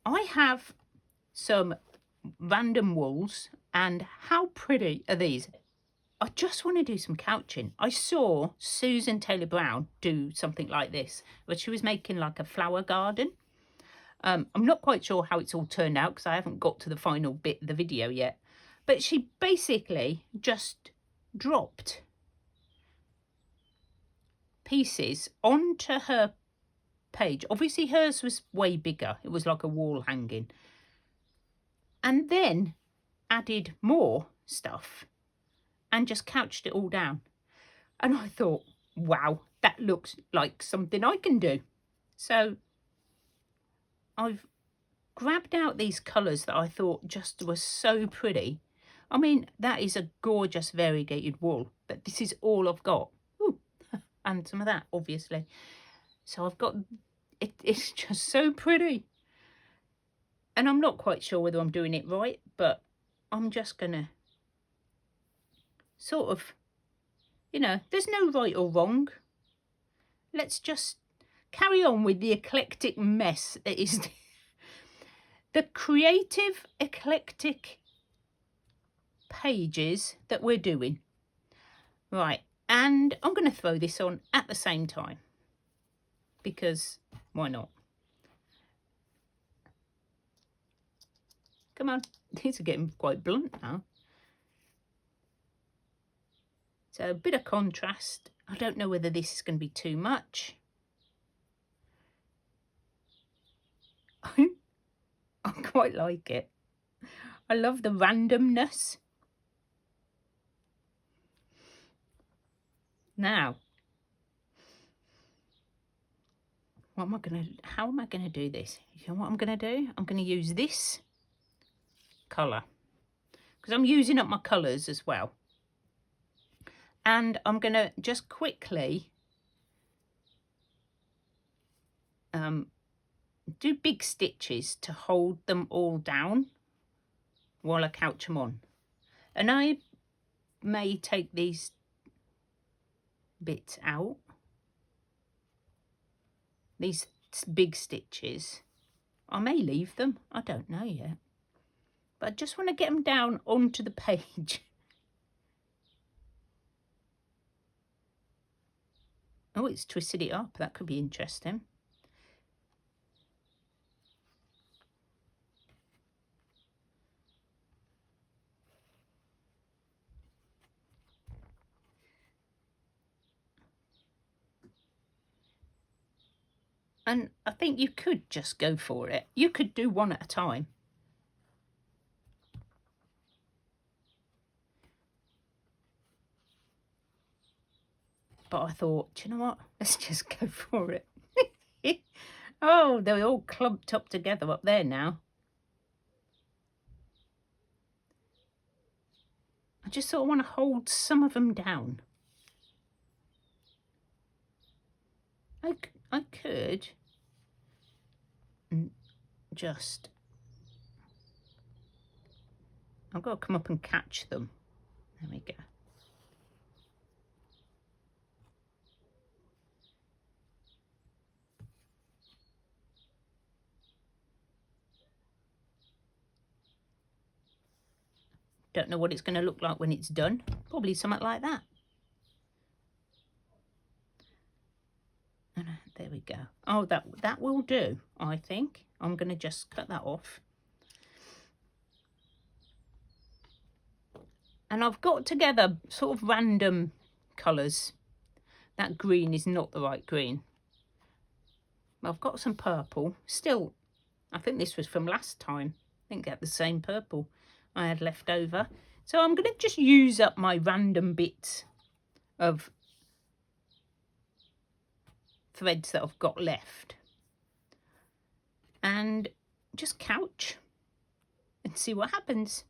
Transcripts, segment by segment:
I have some random wools, and how pretty are these? I just want to do some couching. I saw Susan Taylor Brown do something like this, where she was making like a flower garden. I'm not quite sure how it's all turned out because I haven't got to the final bit of the video yet. But she basically just dropped pieces onto her page. Obviously hers was way bigger. It was like a wall hanging. And then added more stuff and just couched it all down. And I thought, wow, that looks like something I can do. So I've grabbed out these colours that I thought just were so pretty. I mean, that is a gorgeous variegated wool, but this is all I've got. Ooh, and some of that, obviously. So I've got, it's just so pretty. And I'm not quite sure whether I'm doing it right, but I'm just going to sort of, you know, there's no right or wrong. Let's just carry on with the eclectic mess that is the creative eclectic pages that we're doing. Right, and I'm going to throw this on at the same time because why not? Come on, these are getting quite blunt now. So a bit of contrast. I don't know whether this is going to be too much. I quite like it. I love the randomness. Now, how am I gonna do this? You know what I'm gonna do? I'm gonna use this colour because I'm using up my colours as well. And I'm gonna just quickly do big stitches to hold them all down while I couch them on. And I may take these bits out, these big stitches. I may leave them, I don't know yet, but I just want to get them down onto the page. Oh, it's twisted it up. That could be interesting. And I think you could just go for it. You could do one at a time. But I thought, do you know what? Let's just go for it. Oh, they're all clumped up together up there now. I just sort of want to hold some of them down. I could just... I've got to come up and catch them. There we go. Don't know what it's going to look like when it's done. Probably something like that. And there we go. Oh, that will do, I think. I'm going to just cut that off. And I've got together sort of random colours. That green is not the right green. I've got some purple. Still, I think this was from last time. I think I had the same purple I had left over. So I'm going to just use up my random bits of threads that I've got left. And just couch and see what happens.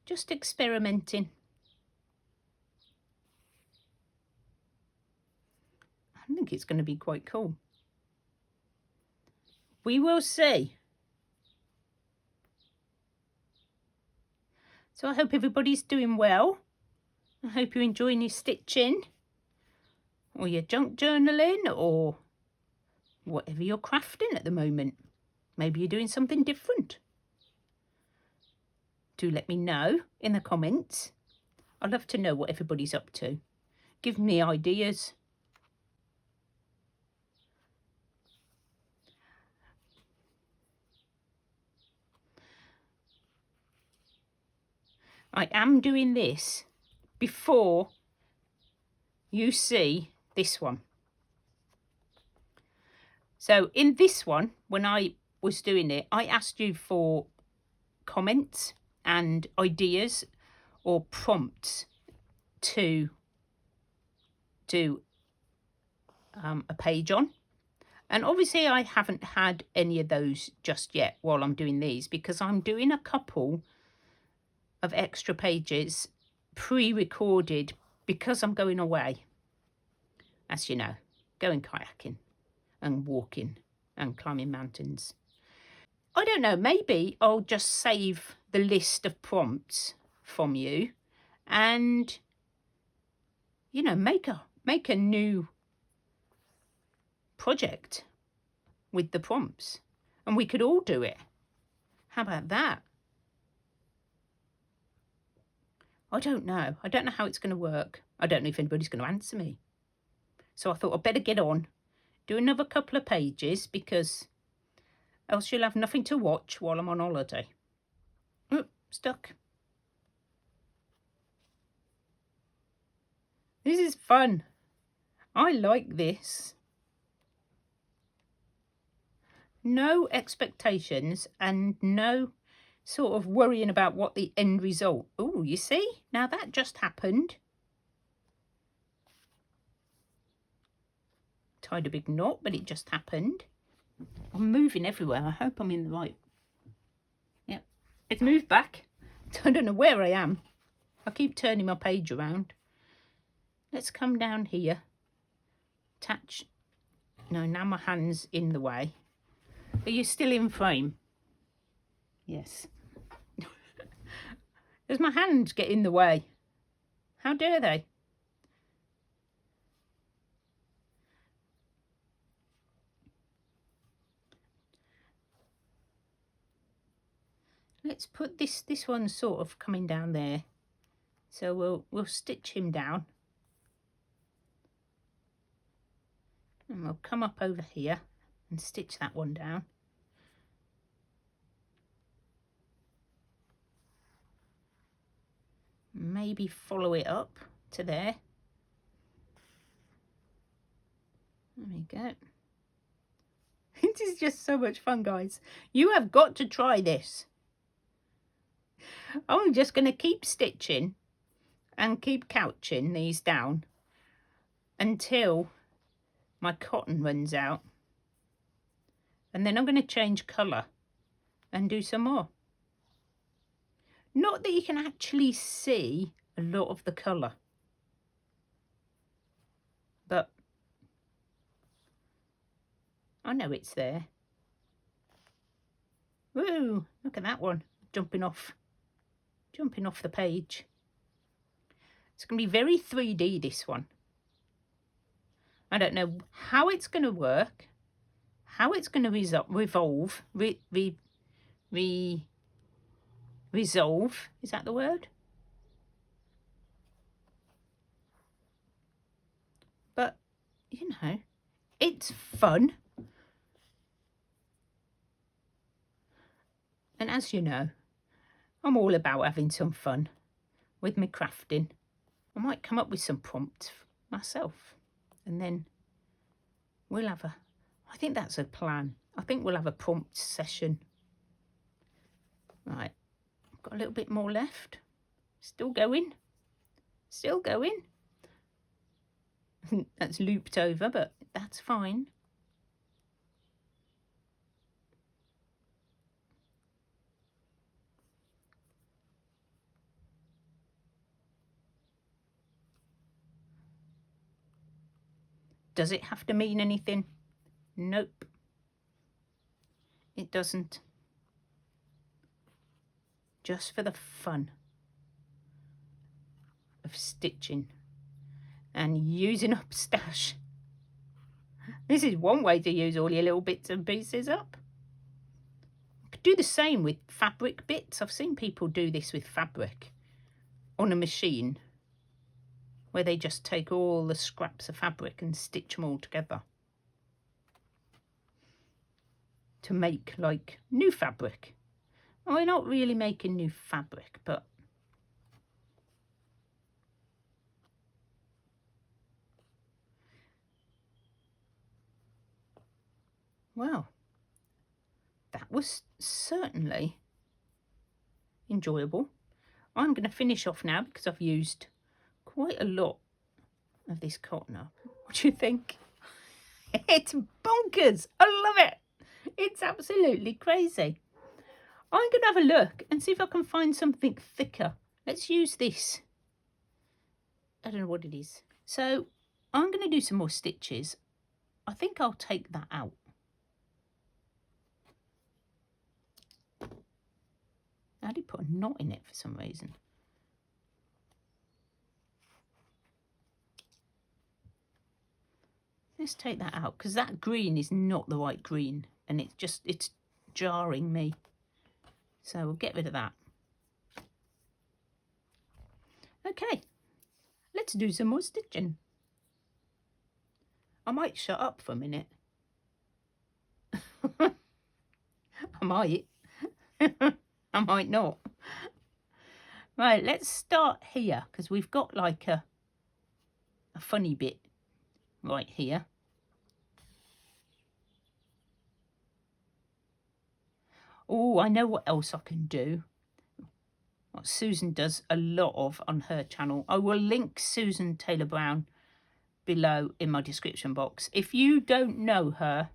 Just experimenting. I think it's going to be quite cool. We will see. So I hope everybody's doing well. I hope you're enjoying your stitching or your junk journaling or whatever you're crafting at the moment. Maybe you're doing something different. Do let me know in the comments. I'd love to know what everybody's up to. Give me ideas. I am doing this before you see this one. So in this one, when I was doing it, I asked you for comments and ideas or prompts to do a page on. And obviously I haven't had any of those just yet while I'm doing these, because I'm doing a couple of extra pages pre-recorded because I'm going away, as you know, going kayaking and walking and climbing mountains. I don't know, maybe I'll just save the list of prompts from you and, you know, make a new project with the prompts, and we could all do it. How about that? I don't know how it's going to work. I don't know if anybody's going to answer me. So I thought I'd better get on, do another couple of pages, because else you'll have nothing to watch while I'm on holiday. Oh, stuck. This is fun. I like this. No expectations and no sort of worrying about what the end result. Oh, you see? Now that just happened. Tied a big knot, but it just happened. I'm moving everywhere. I hope I'm in the right. Yep, it's moved back. I don't know where I am. I keep turning my page around. Let's come down here. Attach. No, now my hand's in the way. Are you still in frame? Yes. Does my hand get in the way? How dare they? Let's put this one sort of coming down there. So we'll stitch him down. And we'll come up over here and stitch that one down. Maybe follow it up to there. There we go. It is just so much fun, guys. You have got to try this. I'm just going to keep stitching and keep couching these down until my cotton runs out. And then I'm going to change colour and do some more. Not that you can actually see a lot of the colour, but I know it's there. Woo! Look at that one, jumping off the page. It's going to be very 3D, this one. I don't know how it's going to work, how it's going to resolve, is that the word? But, you know, it's fun. And as you know, I'm all about having some fun with my crafting. I might come up with some prompts myself, and then we'll have I think that's a plan. I think we'll have a prompt session. Right, I've got a little bit more left. Still going. That's looped over, but that's fine. Does it have to mean anything? Nope. It doesn't. Just for the fun of stitching and using up stash. This is one way to use all your little bits and pieces up. You could do the same with fabric bits. I've seen people do this with fabric on a machine, where they just take all the scraps of fabric and stitch them all together to make like new fabric. Well, we're not really making new fabric, but well, that was certainly enjoyable. I'm going to finish off now because I've used quite a lot of this cotton up. What do you think? It's bonkers. I love it. It's absolutely crazy. I'm going to have a look and see if I can find something thicker. Let's use this. I don't know what it is. So I'm going to do some more stitches. I think I'll take that out. I did put a knot in it for some reason. Let's take that out because that green is not the right green and it's jarring me. So we'll get rid of that. Okay, let's do some more stitching. I might shut up for a minute. I might. I might not. Right, let's start here because we've got like a funny bit right here. Oh, I know what else I can do. What Susan does a lot of on her channel. I will link Susan Taylor Brown below in my description box. If you don't know her,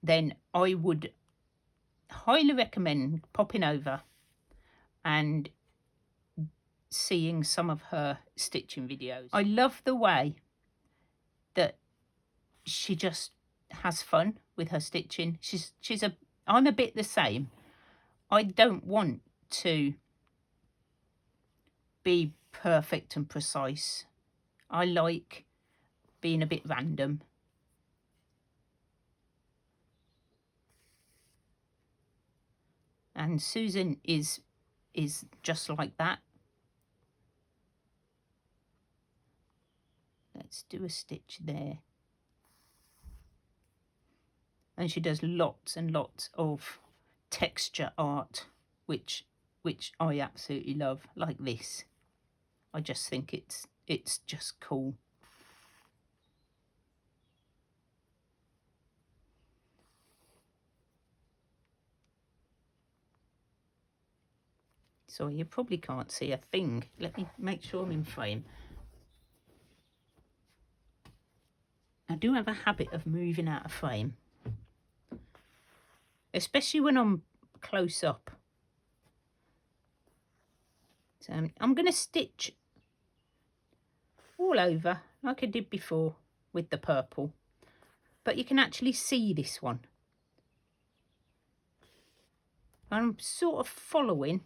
then I would highly recommend popping over and seeing some of her stitching videos. I love the way that she just has fun with her stitching. I'm a bit the same. I don't want to be perfect and precise. I like being a bit random. And Susan is just like that. Let's do a stitch there. And she does lots and lots of texture art, which I absolutely love, like this. I just think it's just cool. So you probably can't see a thing. Let me make sure I'm in frame. I do have a habit of moving out of frame, especially when I'm close up. So I'm going to stitch all over like I did before with the purple, but you can actually see this one. I'm sort of following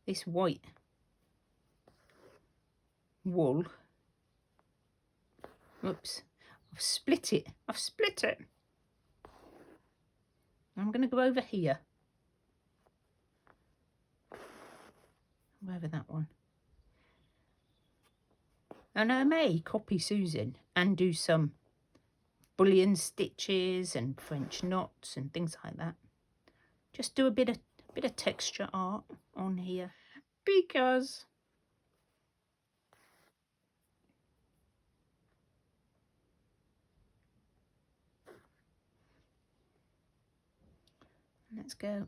this white wool. Oops, I've split it. I'm going to go over here. Over that one. And I may copy Susan and do some bullion stitches and French knots and things like that. Just do a bit of texture art on here because let's go.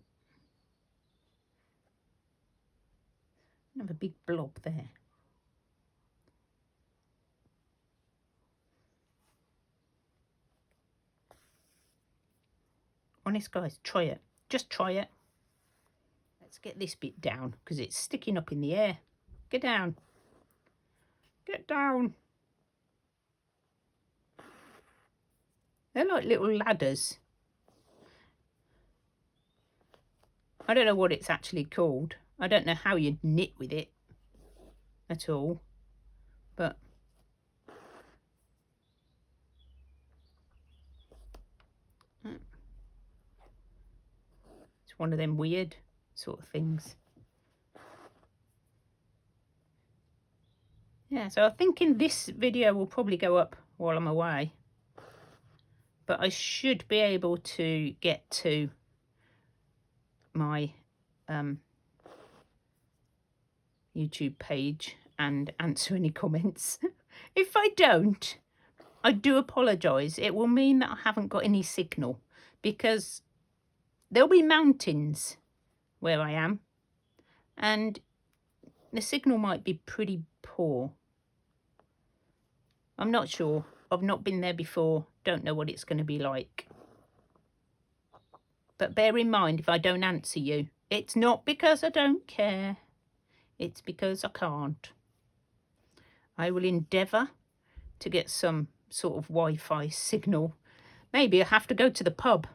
Have a big blob there. Honest guys, try it. Just try it. Let's get this bit down because it's sticking up in the air. Get down. Get down. They're like little ladders. I don't know what it's actually called. I don't know how you knit with it. at all, but it's one of them weird sort of things. Yeah, so I'm thinking this video will probably go up while I'm away, but I should be able to get to my YouTube page and answer any comments. If I don't, I do apologise. It will mean that I haven't got any signal, because there'll be mountains where I am and the signal might be pretty poor. I'm not sure. I've not been there before. Don't know what it's going to be like. But bear in mind, if I don't answer you, it's not because I don't care. It's because I can't. I will endeavour to get some sort of Wi-Fi signal. Maybe I have to go to the pub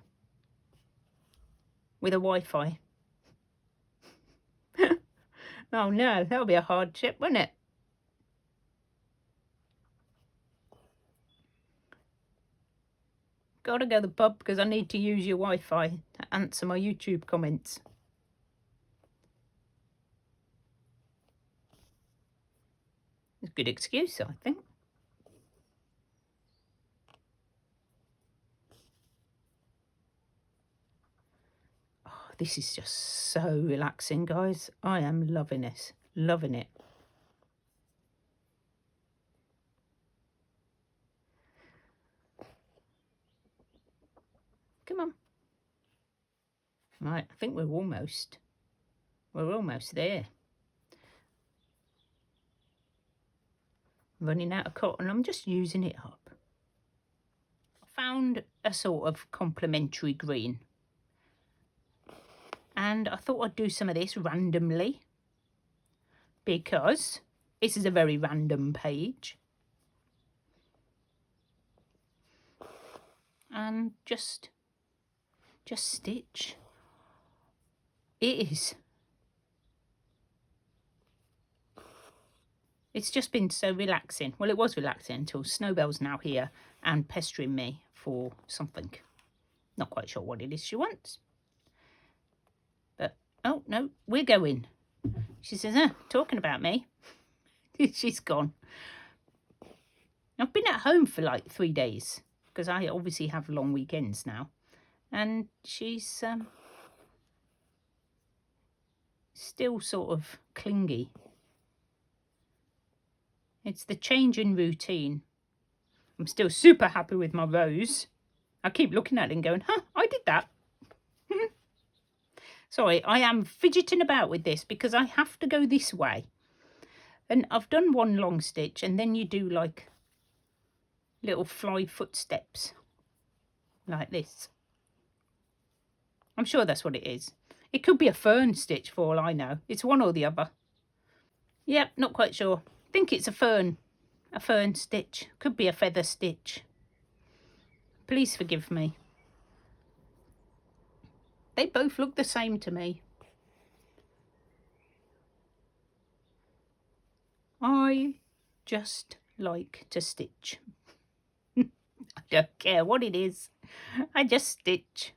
with a Wi-Fi. Oh no, that'll be a hardship, won't it? Gotta go to the pub because I need to use your Wi-Fi to answer my YouTube comments. It's a good excuse, I think. Oh, this is just so relaxing, guys. I am loving this. Loving it. Come on. Right, I think we're almost there. Running out of cotton, I'm just using it up. I found a sort of complementary green, and I thought I'd do some of this randomly, because this is a very random page. And just stitch. It is. It's just been so relaxing. Well, it was relaxing until Snowbell's now here and pestering me for something. Not quite sure what it is she wants. But, oh, no, we're going. She says, talking about me. She's gone. I've been at home for like 3 days, because I obviously have long weekends now. And she's still sort of clingy. It's the change in routine. I'm still super happy with my rose. I keep looking at it and going, I did that. Sorry, I am fidgeting about with this because I have to go this way. And I've done one long stitch, and then you do like little fly footsteps like this. I'm sure that's what it is. It could be a fern stitch for all I know. It's one or the other. Yep, not quite sure. I think it's a fern stitch. Could be a feather stitch. Please forgive me. They both look the same to me. I just like to stitch. I don't care what it is. I just stitch.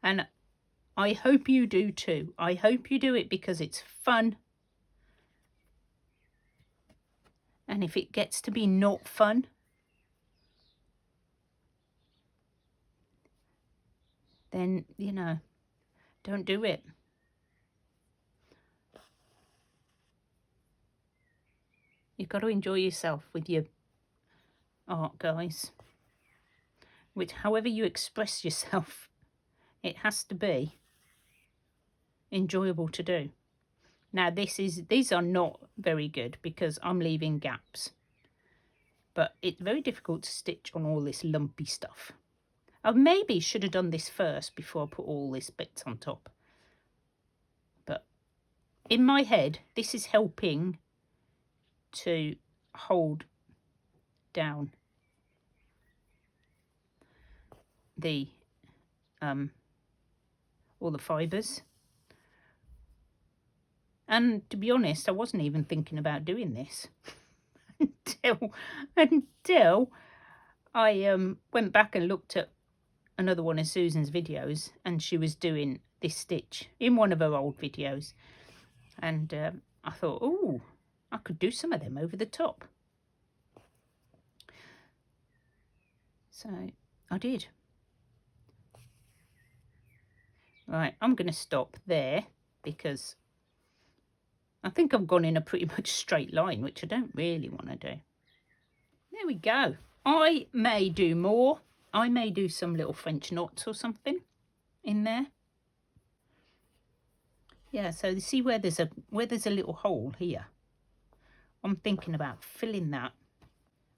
And I hope you do too. I hope you do it because it's fun. And if it gets to be not fun, then, you know, don't do it. You've got to enjoy yourself with your art, guys. Which, however you express yourself, it has to be enjoyable to do. Now, these are not very good because I'm leaving gaps. But it's very difficult to stitch on all this lumpy stuff. I maybe should have done this first before I put all these bits on top. But in my head, this is helping to hold down the all the fibres. And to be honest, I wasn't even thinking about doing this until I went back and looked at another one of Susan's videos, and she was doing this stitch in one of her old videos, and I thought, oh, I could do some of them over the top. So I did. Right, I'm going to stop there because I think I've gone in a pretty much straight line, which I don't really want to do. There we go. I may do more. I may do some little French knots or something in there. Yeah, so you see where there's a little hole here. I'm thinking about filling that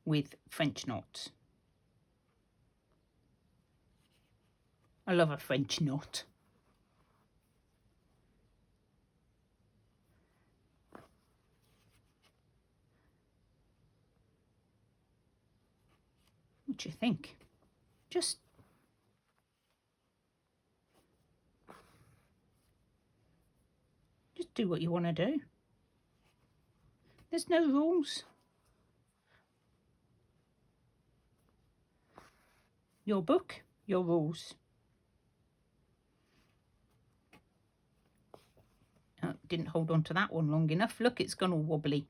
with French knots. I love a French knot. What do you think? Just do what you want to do. There's no rules. Your book, your rules. Oh, didn't hold on to that one long enough. Look, it's gone all wobbly.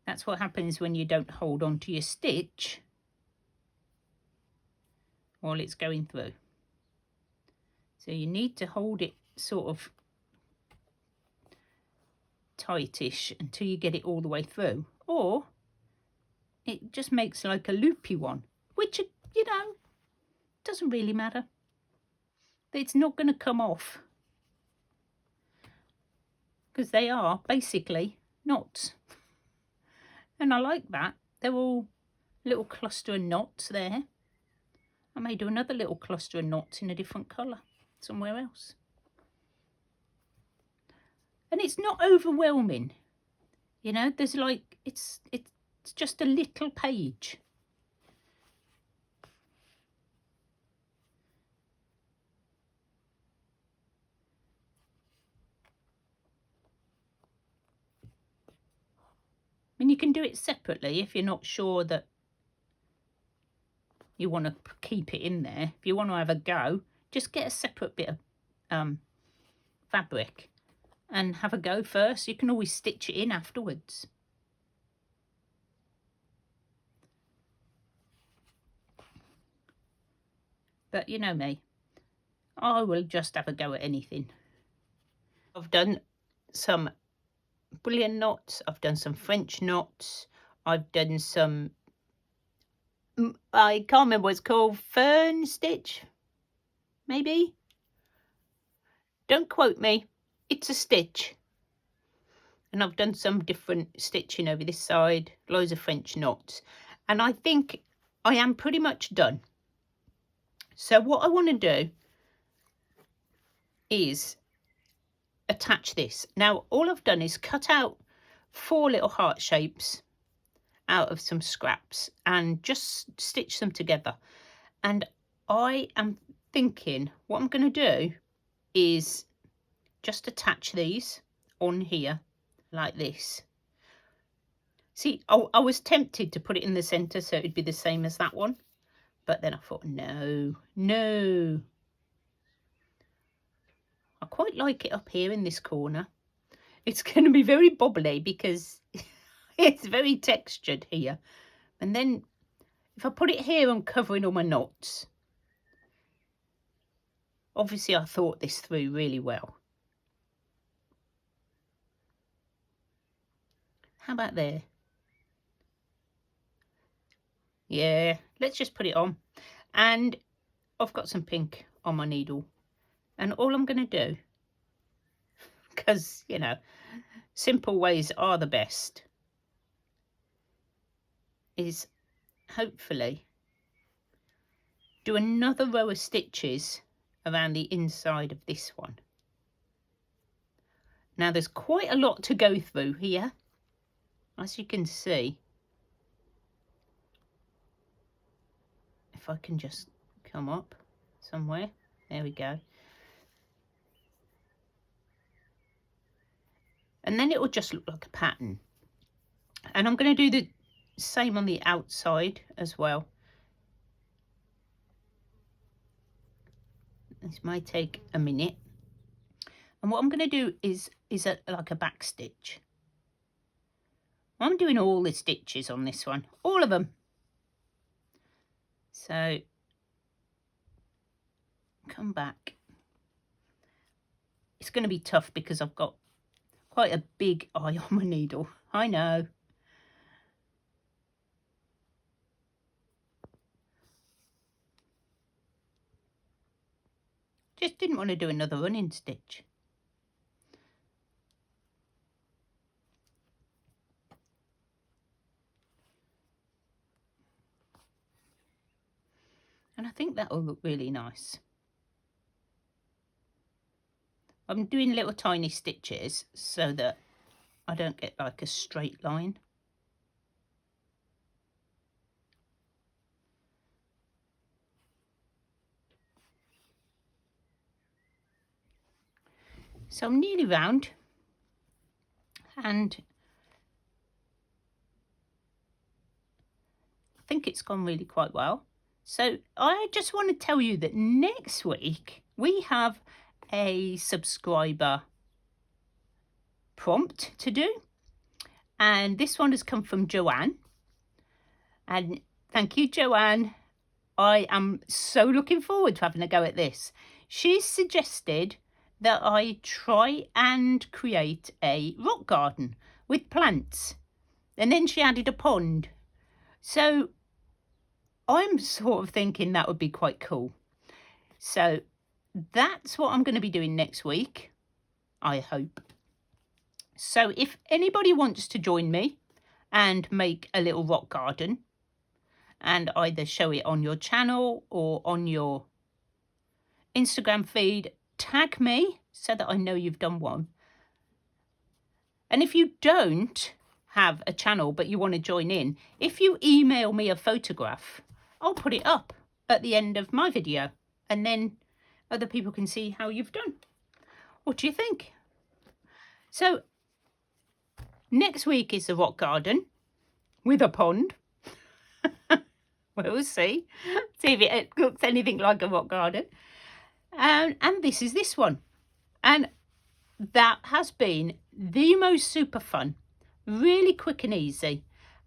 That's what happens when you don't hold on to your stitch while it's going through. So you need to hold it sort of tightish until you get it all the way through, or it just makes like a loopy one, which, you know, doesn't really matter. It's not going to come off because they are basically knots, and I like that. They're all little cluster of knots there. I may do another little cluster of knots in a different colour somewhere else. And it's not overwhelming, you know. There's like it's just a little page. And you can do it separately if you're not sure that you want to keep it in there. If you want to have a go, just get a separate bit of fabric and have a go first. You can always stitch it in afterwards. But you know me, I will just have a go at anything. I've done some brilliant knots, I've done some French knots, I've done some, I can't remember what it's called, fern stitch, maybe? Don't quote me, it's a stitch. And I've done some different stitching over this side, loads of French knots. And I think I am pretty much done. So what I want to do is attach this. Now all I've done is cut out 4 little heart shapes out of some scraps and just stitch them together. And I am thinking what I'm going to do is just attach these on here like this. See, I was tempted to put it in the centre so it'd be the same as that one, but then I thought no. I quite like it up here in this corner. It's going to be very bobbly because it's very textured here. And then if I put it here, I'm covering all my knots. Obviously, I thought this through really well. How about there? Yeah, let's just put it on. And I've got some pink on my needle. And all I'm going to do, because, you know, simple ways are the best, is hopefully do another row of stitches around the inside of this one. Now there's quite a lot to go through here, as you can see. If I can just come up somewhere, there we go. and then it will just look like a pattern. And I'm going to do the same on the outside as well. This might take a minute. And what I'm going to do is like a back stitch. I'm doing all the stitches on this one, all of them. So come back. It's going to be tough because I've got quite a big eye on my needle. I know. Just didn't want to do another running stitch. And I think that will look really nice. I'm doing little tiny stitches so that I don't get like a straight line. So I'm nearly round, and I think it's gone really quite well. So I just want to tell you that next week we have a subscriber prompt to do, and this one has come from Joanne, and thank you, Joanne. I am so looking forward to having a go at this. She's suggested that I try and create a rock garden with plants, and then she added a pond. So I'm sort of thinking that would be quite cool. So that's what I'm going to be doing next week, I hope. So if anybody wants to join me and make a little rock garden and either show it on your channel or on your Instagram feed, tag me so that I know you've done one. And if you don't have a channel but you want to join in, if you email me a photograph, I'll put it up at the end of my video, and then other people can see how you've done. What do you think? So next week is the rock garden with a pond. We'll see if it looks anything like a rock garden. And this is this one. And that has been the most super fun, really quick and easy,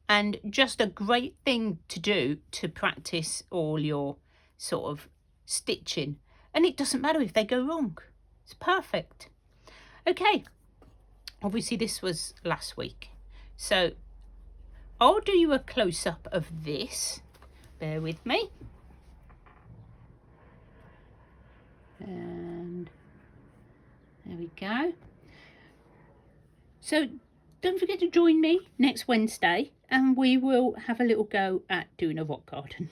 and just a great thing to do to practice all your sort of stitching. And it doesn't matter if they go wrong. It's perfect. Okay, obviously this was last week, so I'll do you a close-up of this. Bear with me. And there we go. So don't forget to join me next Wednesday, and we will have a little go at doing a rock garden.